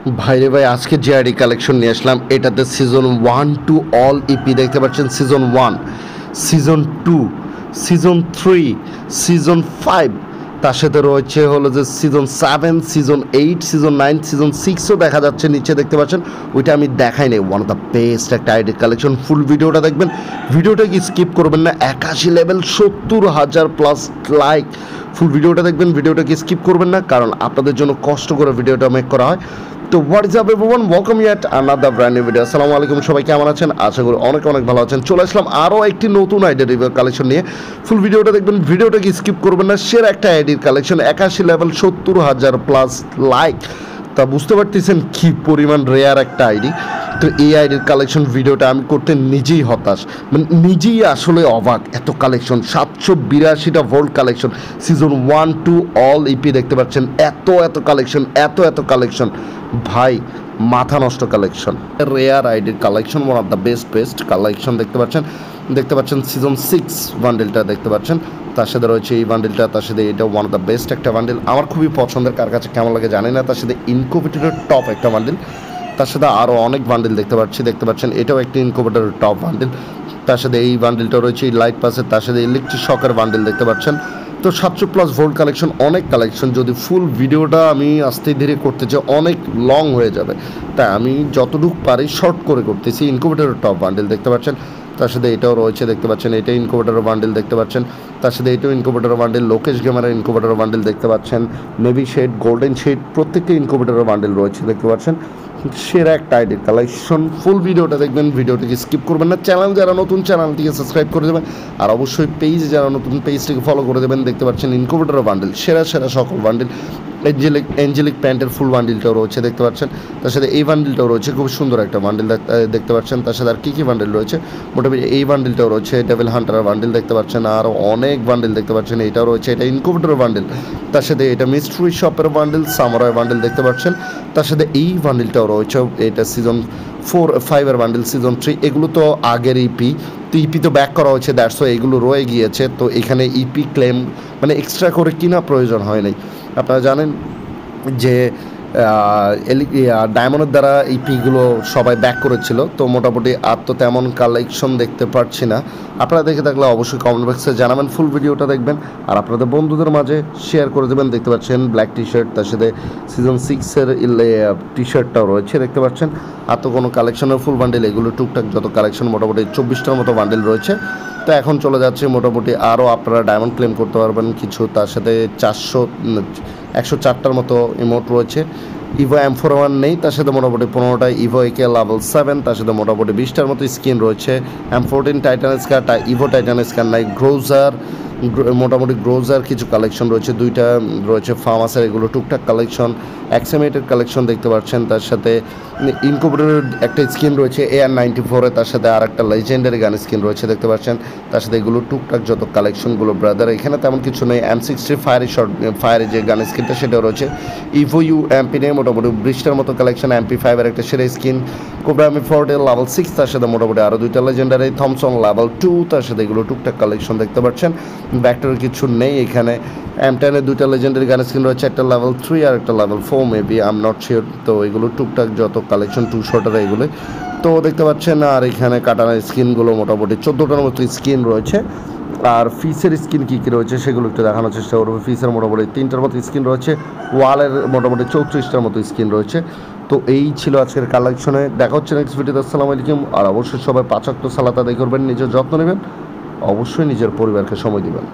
ভাইরে ভাই, আজকে যে আইডি কালেকশন নিয়ে আসলাম এটাতে সিজন 1 টু অল ইপি দেখতে পাচ্ছেন। সিজন 1, সিজন 2, সিজন 3, সিজন 5, তার সাথে রয়েছে হলো যে সিজন 7, সিজন 8, সিজন 9, সিজন 6ও দেখা যাচ্ছে নিচে দেখতে পাচ্ছেন। ওইটা আমি দেখাই নাই। ওয়ান অফ দ্য বেস্ট একটা আইডি কালেকশন। ফুল ভিডিওটা দেখবেন, ভিডিওটা কি স্কিপ করবেন না। 81 লেভেল, 70,000 প্লাস লাইক। ফুল ভিডিওটা দেখবেন, ভিডিওটা কি স্কিপ করবেন না, কারণ আপনাদের জন্য কষ্ট করে ভিডিওটা মেক করা হয়। তো what is up everyone, welcome it another brand new video. আসসালামু আলাইকুম, সবাই কেমন আছেন? আশা করি অনেক অনেক ভালো আছেন। চলে আসলাম আরও একটি নতুন আইডির রিভিউ কালেকশন নিয়ে। ফুল ভিডিওটা দেখবেন, ভিডিওটা কি স্কিপ করবেন না। সেরা একটা আইডির কালেকশন, 81 লেভেল, 70,000 প্লাস লাইক। তা বুঝতে পারতেছেন কি পরিমাণ রেয়ার একটা আইডি। তো এই আইডির কালেকশন ভিডিওটা আমি করতে নিজেই হতাশ, মানে নিজেই আসলে অবাক। এত কালেকশন, 782টা vault collection, season 1 to all EP দেখতে পাচ্ছেন। এত কালেকশন, এত কালেকশন ভাই, মাথা নষ্ট কালেকশন। রেয়ার আইডির collection, one of the best collection দেখতে পাচ্ছেন। সিজন 6 বান্ডেলটা দেখতে পাচ্ছেন। তার সাথে রয়েছে এই বান্ডেলটা, তার সাথে এটা ওয়ান অফ দ্য বেস্ট একটা বান্ডেল, আমার খুবই পছন্দের। কার কাছে কেমন লাগে জানি না। তার সাথে ইনকুবেটরের টপ একটা বান্ডেল, তার সাথে আরও অনেক বান্ডেল দেখতে পাচ্ছেন। এটাও একটি ইনকুবেটরের টপ বান্ডেল। তার সাথে এই বান্ডেলটা রয়েছে এই লাইট পাসের, তার সাথে ইলেকট্রিক শকের বান্ডেল দেখতে পাচ্ছেন। তো 700 প্লাস ভোল্ট কালেকশন, অনেক কালেকশন। যদি ফুল ভিডিওটা আমি আস্তে ধীরে করতে চাই অনেক লং হয়ে যাবে, তাই আমি যতটুকু পারি শর্ট করে করতেছি। ইনকুবেটরের টপ বান্ডেল দেখতে পাচ্ছেন। তার সাথে এটাও রয়েছে দেখতে পাচ্ছেন, এটা ইনকুবেটরের বান্ডেল দেখতে পাচ্ছেন। তার সাথে এটাও ইনকুবেটরের বান্ডেল, লোকেশ গেমারের ইনকুবেটরের বান্ডেল দেখতে পাচ্ছেন। নেভি শেড, গোল্ডেন শেড, প্রত্যেকটা ইনকুবেটরের বান্ডেল রয়েছে দেখতে পাচ্ছেন। সেরা একটা আইডির কালেকশন। ফুল ভিডিওটা দেখবেন, ভিডিওটিকে স্কিপ করবেন না। চ্যানেল যারা নতুন, চ্যানেলটিকে সাবস্ক্রাইব করে দেবেন। আর অবশ্যই পেজ যারা নতুন, পেজটিকে ফলো করে দেবেন। দেখতে পাচ্ছেন ইনকুবেটরের বান্ডেল, সেরা সকল বান্ডেল। এঞ্জেলিক প্যান্টের ফুল বান্ডিলটাও রয়েছে দেখতে পাচ্ছেন। তার সাথে এই বান্ডিলটাও রয়েছে, খুব সুন্দর একটা বান্ডিল দেখতে পাচ্ছেন। তার সাথে আর কী বান্ডিল রয়েছে, মোটামুটি এই বান্ডিলটাও রয়েছে। ডেভিল হান্টারের বান্ডিল দেখতে পাচ্ছেন, আর অনেক বান্ডিল দেখতে পাচ্ছেন। এটাও রয়েছে, এটা ইনকুবেটরের বান্ডিল। তার সাথে এটা মিস্ট্রি শপের বান্ডিল, সামরাই বান্ডিল দেখতে পাচ্ছেন। তার সাথে এই বান্ডিলটাও রয়েছে, এটা সিজন 4-5 বান্ডিল, সিজন 3। এগুলো তো আগের ইপি, তো ইপি তো ব্যাক করা হয়েছে, দ্যাটস ওয়াই এগুলো রয়ে গিয়েছে। তো এখানে ইপি ক্লেম মানে এক্সট্রা করে কিনা প্রয়োজন হয় নাই। আপনারা জানেন যে ডায়মন্ডের দ্বারা ইপিগুলো সবাই ব্যাক করেছিল। তো মোটামুটি আর তো তেমন কালেকশন দেখতে পাচ্ছি না। আপনারা দেখে থাকলে অবশ্যই কমেন্ট বক্সে জানাবেন। ফুল ভিডিওটা দেখবেন আর আপনাদের বন্ধুদের মাঝে শেয়ার করে দেবেন। দেখতে পাচ্ছেন ব্ল্যাক টি শার্ট, তার সাথে সিজন 6-এর টি শার্টটাও রয়েছে দেখতে পাচ্ছেন। আর তো কোনো কালেকশনের ফুল বান্ডেল, এগুলো টুকটাক যত কালেকশন, মোটামুটি 24টার মতো বান্ডেল রয়েছে। তো এখন চলে যাচ্ছে মোটামুটি আরও আপনারা ডায়মন্ড ক্লেম করতে পারবেন কিছু। তার সাথে 104টার মতো ইমোট রয়েছে। ইভো M41 নেই, তার সাথে মোটামুটি 15টা ইভো একে লেভেল 7, তার সাথে মোটামুটি 20টার মতো স্কিন রয়েছে। M14 টাইটান স্কার, ইভো টাইটান স্কার নাই। মোটামুটি গ্রোজার কিছু কালেকশন রয়েছে, 2টা রয়েছে ফার্মাসের, এগুলো টুকটাক কালেকশন। অ্যাক্সিমেটেড কালেকশন দেখতে পাচ্ছেন। তার সাথে ইনকুবেটরের একটা স্কিন রয়েছে AR-94-এ, তার সাথে আর একটা লেজেন্ডারি গান স্কিন রয়েছে দেখতে পাচ্ছেন। তার সাথে এগুলো টুকটাক যত কালেকশনগুলো ব্রাদার, এখানে তেমন কিছু নেই। M60 ফায়ারের যে গান স্কিনটা সেটাও রয়েছে। ইভো ইউ MP নেই, মোটামুটি 20টার মতো কালেকশন। MP5-এর একটা সেরা স্কিন। কোবরা M40 লেভেল 6, তার সাথে মোটামুটি আরও 2টা লেজেন্ডারি। থমসন লেভেল 2, তার সাথে এগুলো টুকটাক কালেকশন দেখতে পাচ্ছেন। ব্যাক্টেরিয়ার কিছু নেই এখানে। M10-এর 2টা লেজেন্ডারি গান স্কিন রয়েছে, একটা লেভেল 3 আর একটা level 4 maybe, I am not sure. তো এগুলো টুকটাক যত কালেকশন, 2 শটার এগুলো তো দেখতে পাচ্ছেন। আর এখানে কাটানোর স্কিনগুলো মোটামুটি 14টার মতো স্কিন রয়েছে। আর ফিসের স্কিন কী রয়েছে সেগুলো একটু দেখানোর চেষ্টা করবো। ফিসের মোটামুটি 3টার মতো স্কিন রয়েছে। ওয়ালের মোটামুটি 34টার মতো স্কিন রয়েছে। তো এই ছিল আজকের কালেকশনে। দেখা হচ্ছে নেক্সট ভিডিওতে। আসসালামু আলাইকুম। আর অবশ্যই সবাই 5 ওয়াক্ত সালাত আদায় করবেন, নিজের যত্ন নেবেন, অবশ্যই নিজের পরিবারকে সময় দিবেন।